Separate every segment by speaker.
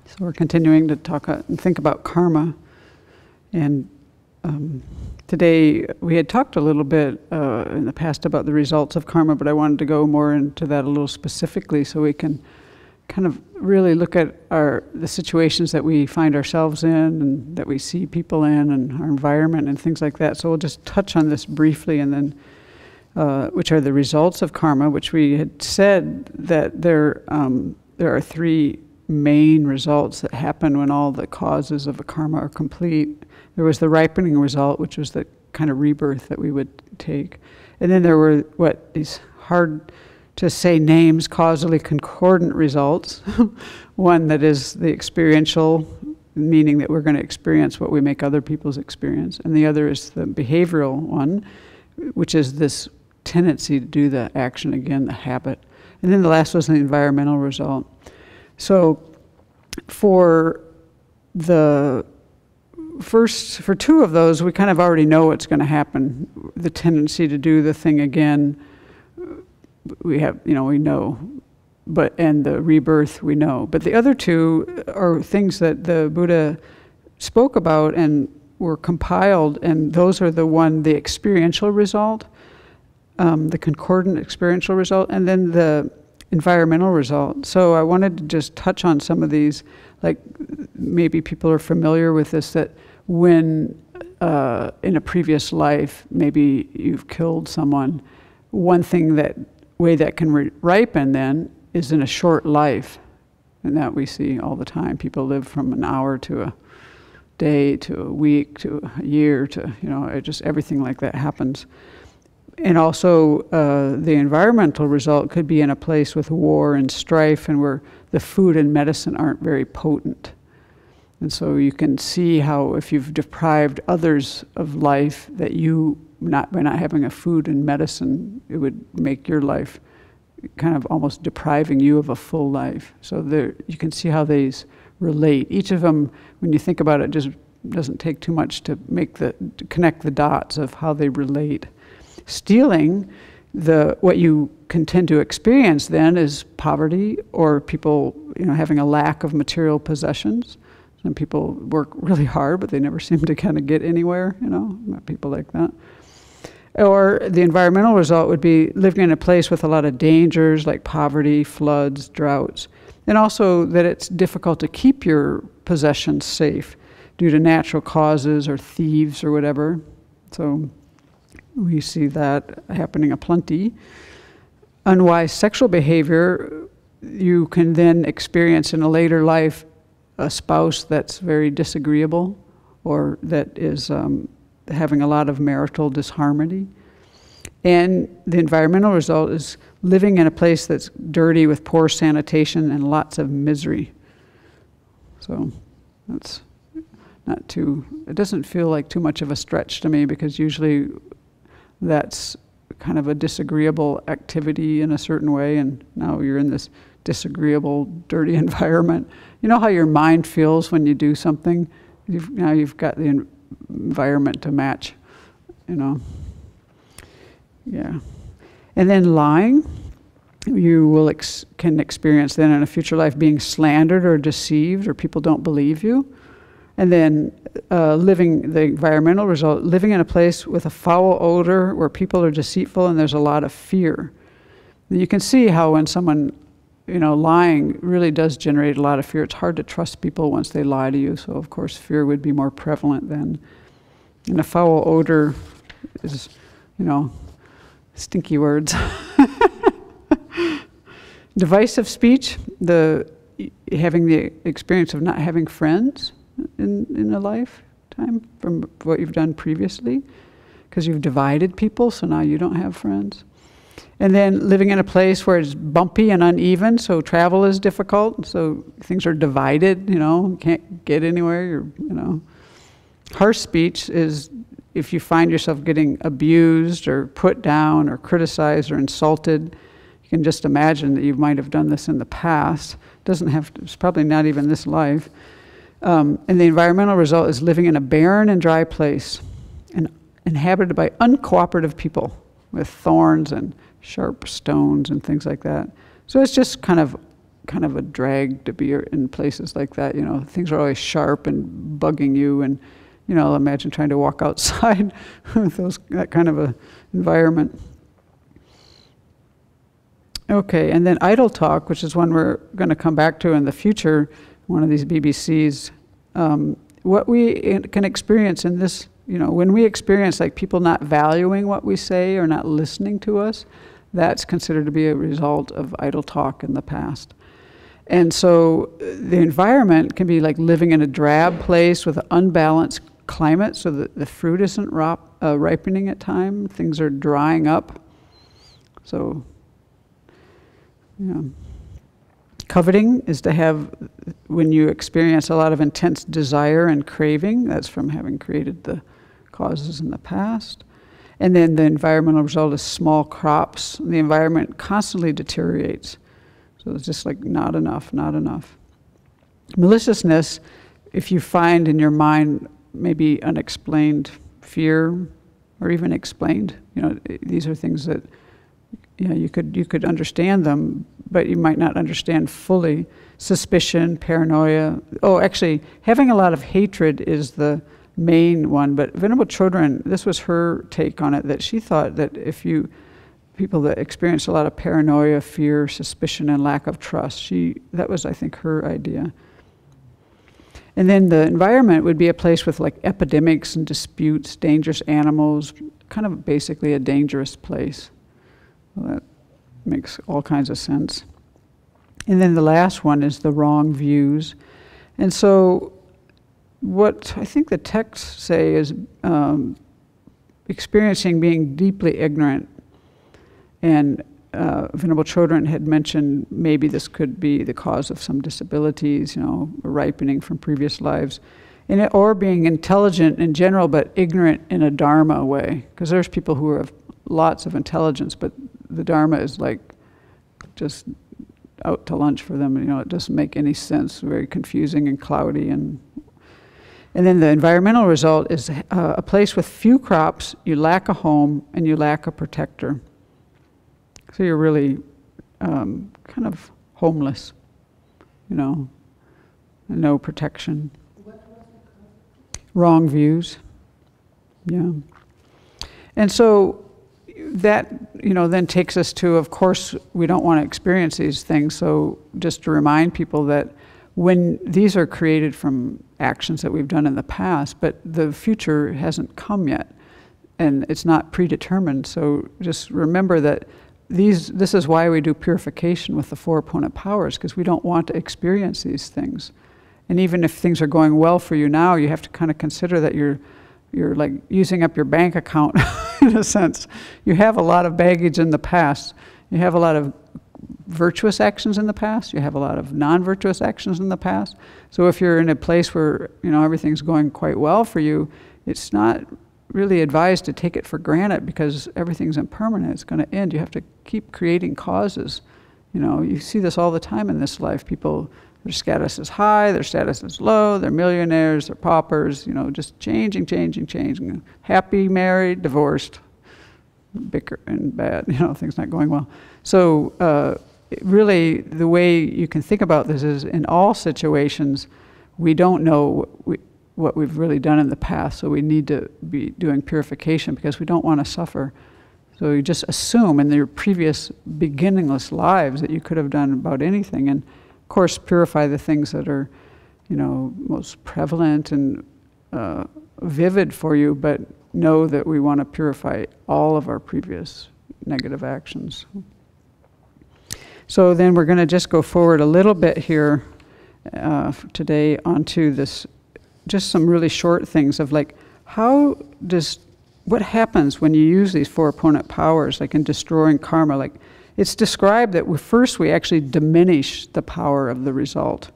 Speaker 1: So we're continuing to talk and think about karma. And today we had talked a little bit in the past about the results of karma, but I wanted to go more into that a little specifically so we can kind of really look at the situations that we find ourselves in and that we see people in and our environment and things like that. So we'll just touch on this briefly, and then which are the results of karma, which we had said that there are three main results that happen when all the causes of a karma are complete. There was the ripening result, which was the kind of rebirth that we would take. And then there were these hard to say names, causally concordant results. One that is the experiential, meaning that we're going to experience what we make other people's experience. And the other is the behavioral one, which is this tendency to do the action again, the habit. And then the last was the environmental result. So for two of those, we kind of already know what's going to happen. The tendency to do the thing again, we know. And the rebirth, we know. But the other two are things that the Buddha spoke about and were compiled, and those are the experiential result, the concordant experiential result, and then the environmental result. So I wanted to just touch on some of these, like maybe people are familiar with this, that when in a previous life, maybe you've killed someone, one way that can ripen then is in a short life. And that we see all the time. People live from an hour to a day to a week to a year to, just everything like that happens. And also the environmental result could be in a place with war and strife and where the food and medicine aren't very potent. And so you can see how if you've deprived others of life, that by not having a food and medicine, it would make your life kind of almost depriving you of a full life. So you can see how these relate. Each of them, when you think about it, just doesn't take too much to connect the dots of how they relate. Stealing, what you can tend to experience then is poverty, or people having a lack of material possessions. Some people work really hard, but they never seem to kind of get anywhere, people like that. Or the environmental result would be living in a place with a lot of dangers like poverty, floods, droughts. And also that it's difficult to keep your possessions safe due to natural causes or thieves or whatever. So we see that happening aplenty. Unwise sexual behavior, you can then experience in a later life a spouse that's very disagreeable, or that is having a lot of marital disharmony. And the environmental result is living in a place that's dirty with poor sanitation and lots of misery. So that's it doesn't feel like too much of a stretch to me, because usually that's kind of a disagreeable activity in a certain way, and now you're in this disagreeable, dirty environment. You know how your mind feels when you do something? Now you've got the environment to match, Yeah. And then lying, you can experience then in a future life being slandered or deceived, or people don't believe you. And then the environmental result, living in a place with a foul odor where people are deceitful and there's a lot of fear. And you can see how when someone, lying really does generate a lot of fear. It's hard to trust people once they lie to you, so of course fear would be more prevalent then. And a foul odor is, stinky words. Divisive speech, having the experience of not having friends in a lifetime from what you've done previously, because you've divided people, so now you don't have friends. And then living in a place where it's bumpy and uneven, so travel is difficult, so things are divided, can't get anywhere, Harsh speech is if you find yourself getting abused or put down or criticized or insulted. You can just imagine that you might have done this in the past. It's probably not even this life. And the environmental result is living in a barren and dry place and inhabited by uncooperative people with thorns and sharp stones and things like that. So it's just kind of kind of a drag to be in places like that. You know, things are always sharp and bugging you, and you know, imagine trying to walk outside with that kind of a environment. Okay, and then idle talk, which is one we're going to come back to in the future, one of these BBCs. What we can experience in this, you know, when we experience like people not valuing what we say or not listening to us, that's considered to be a result of idle talk in the past. And so the environment can be like living in a drab place with an unbalanced climate, so that the fruit isn't ripening at time, things are drying up. So, yeah. Coveting is to have, when you experience a lot of intense desire and craving, that's from having created the causes in the past. And then the environmental result is small crops. The environment constantly deteriorates. So it's just like not enough, not enough. Maliciousness, if you find in your mind maybe unexplained fear, or even explained, you know, these are things that, you know, you could understand them, but you might not understand fully. Suspicion, paranoia. Oh, actually, having a lot of hatred is the main one, but Venerable Chodron, this was her take on it, that she thought that if people that experience a lot of paranoia, fear, suspicion, and lack of trust, that was, I think, her idea. And then the environment would be a place with like epidemics and disputes, dangerous animals, kind of basically a dangerous place. Well, that makes all kinds of sense. And then the last one is the wrong views. And so what I think the texts say is experiencing being deeply ignorant. And Venerable Chodron had mentioned maybe this could be the cause of some disabilities, you know, ripening from previous lives. Or being intelligent in general, but ignorant in a Dharma way. Because there's people who have lots of intelligence, but the Dharma is like just out to lunch for them. You know, it doesn't make any sense, very confusing and cloudy. And then the environmental result is a place with few crops, you lack a home, and you lack a protector. So you're really kind of homeless, you know, no protection. Wrong views, yeah. And so that, you know, then takes us to, of course, we don't want to experience these things, so just to remind people that when these are created from actions that we've done in the past, but the future hasn't come yet, and it's not predetermined, so just remember that this is why we do purification with the four opponent powers, because we don't want to experience these things. And even if things are going well for you now, you have to kind of consider that you're like using up your bank account in a sense. You have a lot of baggage in the past. You have a lot of virtuous actions in the past. You have a lot of non-virtuous actions in the past. So if you're in a place where, you know, everything's going quite well for you, it's not really advised to take it for granted, because everything's impermanent. It's going to end. You have to keep creating causes. You know, you see this all the time in this life. People, their status is high, their status is low, they're millionaires, they're paupers, you know, just changing. Happy, married, divorced, bicker and bad, you know, things not going well. So really the way you can think about this is, in all situations, we don't know what we've really done in the past, so we need to be doing purification because we don't want to suffer. So you just assume in your previous beginningless lives that you could have done about anything, and of course purify the things that are, you know, most prevalent and vivid for you, but know that we want to purify all of our previous negative actions. So then we're going to just go forward a little bit here today onto this, just some really short things of like, what happens when you use these four opponent powers, like in destroying karma? Like, it's described that first we actually diminish the power of the result.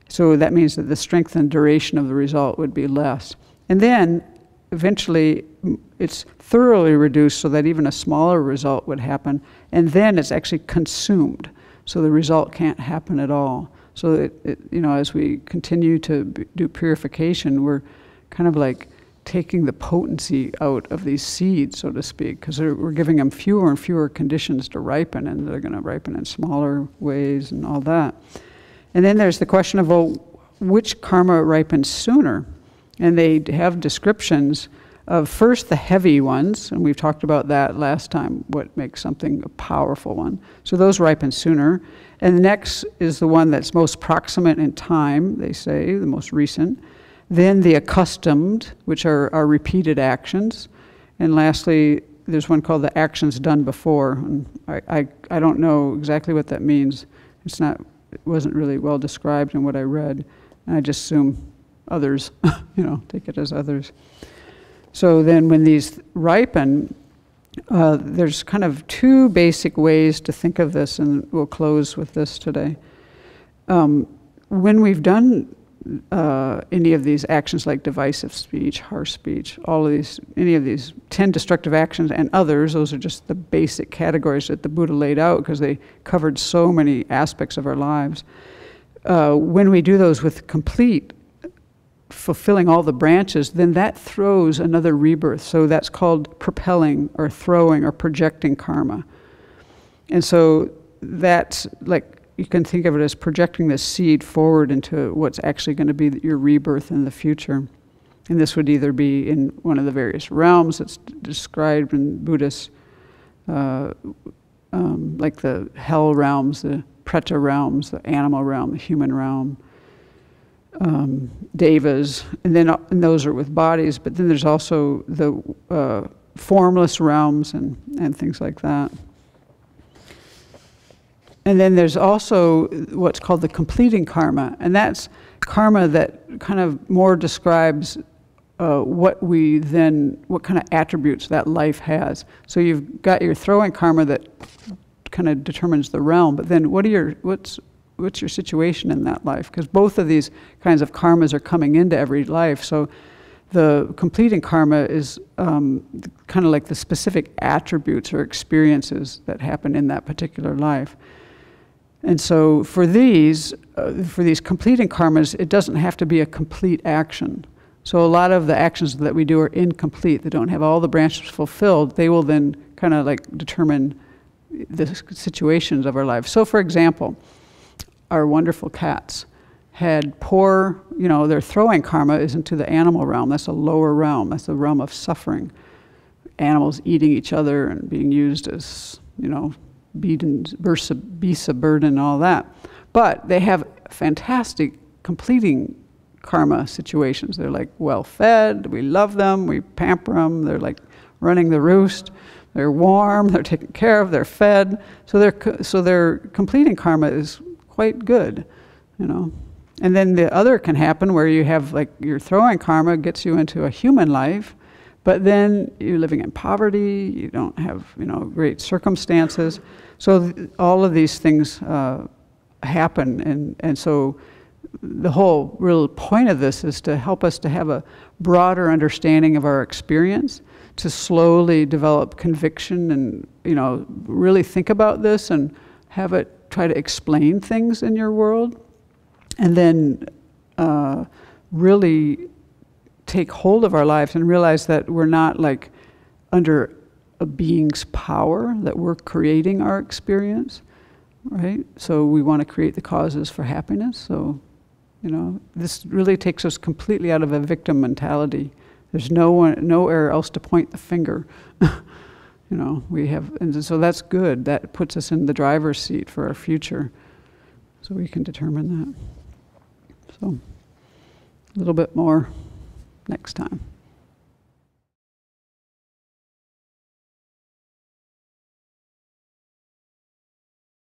Speaker 1: So that means that the strength and duration of the result would be less. And then eventually it's thoroughly reduced so that even a smaller result would happen. And then it's actually consumed. So the result can't happen at all. So you know, as we continue to do purification, we're kind of like taking the potency out of these seeds, so to speak, because we're giving them fewer and fewer conditions to ripen, and they're going to ripen in smaller ways and all that. And then there's the question of, well, which karma ripens sooner? And they have descriptions of first the heavy ones, and we've talked about that last time, what makes something a powerful one. So those ripen sooner. And the next is the one that's most proximate in time, they say, the most recent. Then the accustomed, which are repeated actions. And lastly, there's one called the actions done before. And I don't know exactly what that means. It wasn't really well described in what I read. And I just assume others, take it as others. So then when these ripen, there's kind of two basic ways to think of this, and we'll close with this today. When we've done any of these actions like divisive speech, harsh speech, any of these 10 destructive actions and others, those are just the basic categories that the Buddha laid out because they covered so many aspects of our lives. When we do those with complete fulfilling all the branches, then that throws another rebirth. So that's called propelling or throwing or projecting karma. And so that's like, you can think of it as projecting this seed forward into what's actually going to be your rebirth in the future. And this would either be in one of the various realms that's described in Buddhist, like the hell realms, the preta realms, the animal realm, the human realm, devas, and those are with bodies, but then there's also the formless realms and things like that. And then there's also what's called the completing karma, and that's karma that kind of more describes what kind of attributes that life has. So you've got your throwing karma that kind of determines the realm, but then what's your situation in that life? Because both of these kinds of karmas are coming into every life. So the completing karma is kind of like the specific attributes or experiences that happen in that particular life. And so for these completing karmas, it doesn't have to be a complete action. So a lot of the actions that we do are incomplete. They don't have all the branches fulfilled. They will then kind of like determine the situations of our lives. So for example, our wonderful cats had poor, their throwing karma is into the animal realm. That's a lower realm. That's the realm of suffering. Animals eating each other and being used as, beasts of burden and all that. But they have fantastic completing karma situations. They're like well-fed, we love them, we pamper them, they're like running the roost, they're warm, they're taken care of, they're fed. So their completing karma is quite good, And then the other can happen where you have like your throwing karma gets you into a human life, but then you're living in poverty, you don't have, great circumstances. So all of these things happen. And so the whole real point of this is to help us to have a broader understanding of our experience, to slowly develop conviction and, really think about this and have it try to explain things in your world. And then really take hold of our lives and realize that we're not like under a being's power, that we're creating our experience, right? So we want to create the causes for happiness. So, this really takes us completely out of a victim mentality. There's nowhere else to point the finger. And so that's good. That puts us in the driver's seat for our future. So we can determine that. So a little bit more next time.